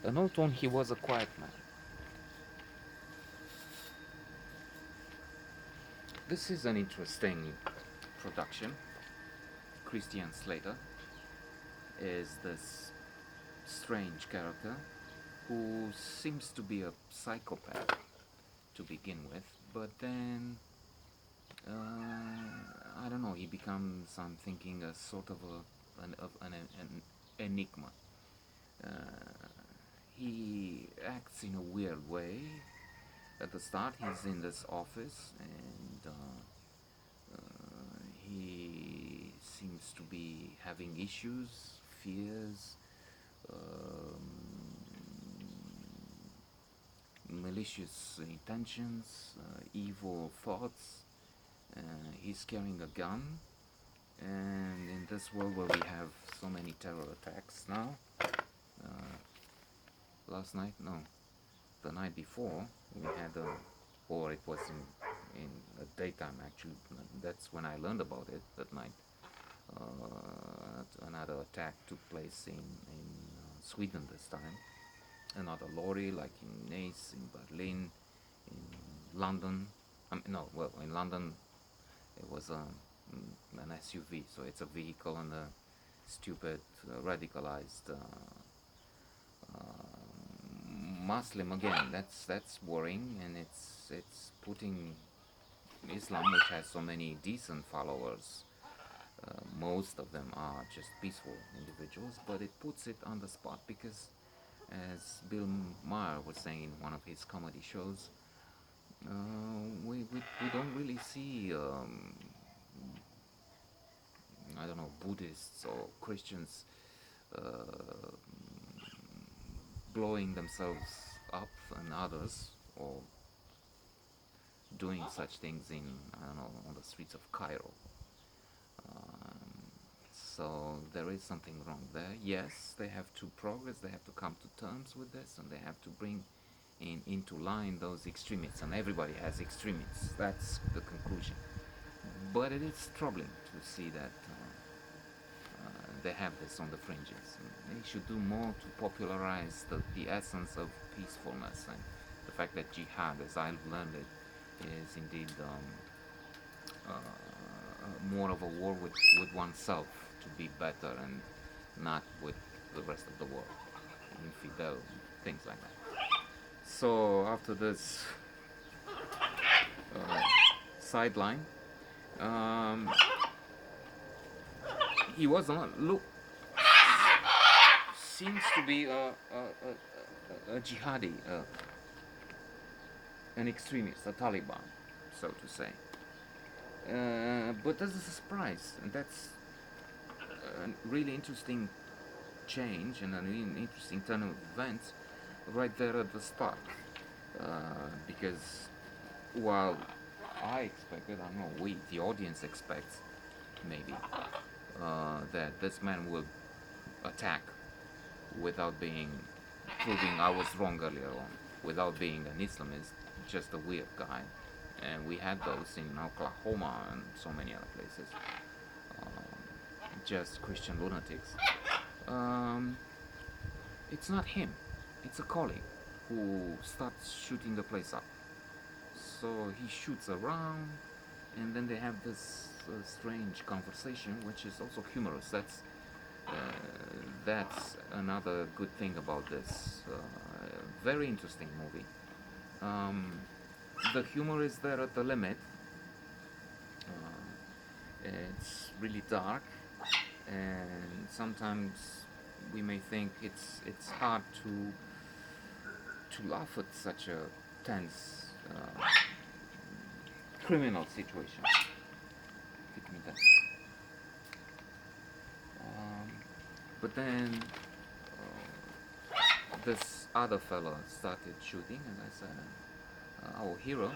an old one, he was a quiet man. This is an interesting production. Christian Slater is this strange character who seems to be a psychopath to begin with, but then I don't know. He becomes, I'm thinking, a sort of an enigma. Uh, he acts in a weird way. At the start, he's in this office, and he seems to be having issues, fears, um, malicious intentions, evil thoughts. He's carrying a gun, and in this world where we have so many terror attacks now, uh, last night, no, the night before, we had a, or it was in the daytime actually, that's when I learned about it that night. Another attack took place in Sweden this time. Another lorry, like in Nice, in Berlin, in London. No, well, in London it was an SUV, so it's a vehicle and a stupid, radicalized Muslim again. That's worrying, and it's putting Islam, which has so many decent followers. Most of them are just peaceful individuals, but it puts it on the spot because, as Bill Maher was saying in one of his comedy shows, we don't really see I don't know, Buddhists or Christians uh, blowing themselves up and others, or doing such things in, I don't know, on the streets of Cairo. So there is something wrong there. Yes, they have to progress, they have to come to terms with this, and they have to bring into line those extremists. And everybody has extremists. That's the conclusion. But it is troubling to see that they have this on the fringes. And they should do more to popularize the essence of peacefulness, and the fact that jihad, as I learned it, is indeed more of a war with oneself to be better, and not with the rest of the world, infidel, things like that. So after this uh, sideline, um, he was on look seems to be a jihadi, an extremist, a Taliban, so to say. But this is a surprise, and that's a really interesting change and a really interesting turn of events right there at the start. Because while I expected, I don't know, the audience expects, maybe, that this man will attack without being, proving I was wrong earlier on, without being an Islamist, just a weird guy. And we had those in Oklahoma and so many other places, just Christian lunatics. Um, it's not him, it's a colleague who starts shooting the place up. So he shoots around, and then they have this strange conversation, which is also humorous. Uh, that's another good thing about this very interesting movie. Um, the humor is there at the limit. It's really dark, and sometimes we may think it's hard to laugh at such a tense criminal situation. Give me that. Um, but then this other fella started shooting, and I said, our hero,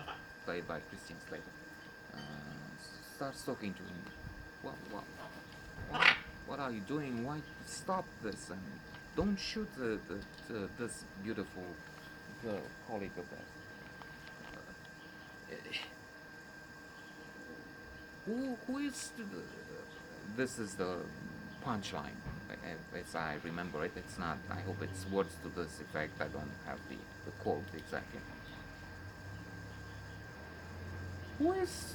played by Christian Slater, uh, starts talking to him. What, what are you doing? Why stop this? And don't shoot this beautiful girl, colleague of theirs. Who is this is the punchline, as I remember it. It's not. I hope it's words to this effect. I don't have the quote exactly. Who is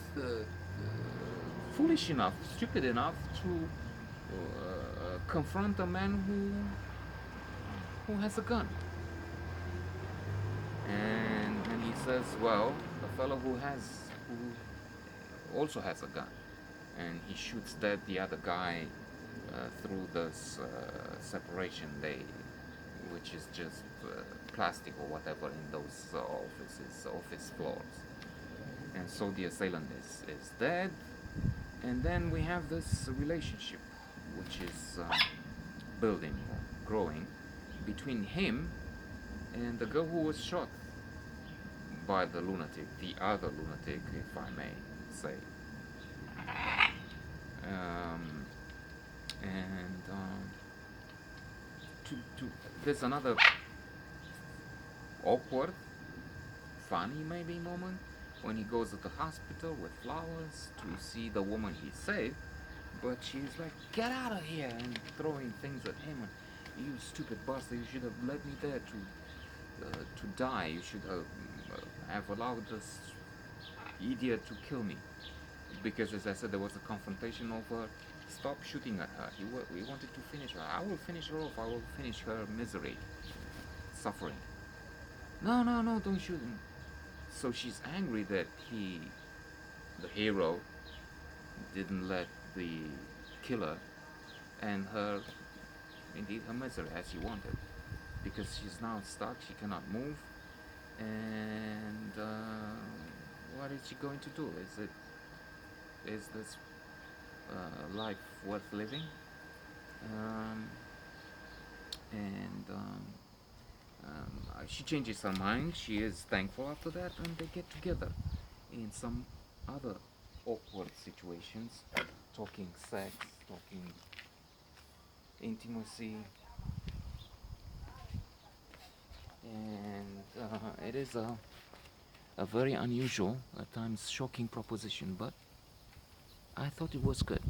foolish enough, stupid enough to confront a man who has a gun? And he says, well, a fellow who also has a gun, and he shoots dead the other guy through this separation which is just plastic or whatever in those office floors. And so the assailant is dead, and then we have this relationship which is building or growing between him and the girl who was shot by the lunatic, the other lunatic, if I may say. Um, and to there's another awkward, funny maybe moment when he goes to the hospital with flowers to see the woman he saved, but she's like, "Get out of here!" and throwing things at him. And, "You stupid bastard! You should have led me there to die. You should have allowed this idiot to kill me." Because, as I said, there was a confrontation over stop shooting at her. We wanted to finish her. I will finish her off. I will finish her misery, suffering. No, no, no! Don't shoot him. So she's angry that the hero, didn't let the killer and her, indeed her misery as she wanted, because she's now stuck. She cannot move, and what is she going to do? Is this life worth living? Um, and she changes her mind. She is thankful after that, and they get together in some other awkward situations, talking sex, talking intimacy, and it is a very unusual, at times shocking proposition, but I thought it was good.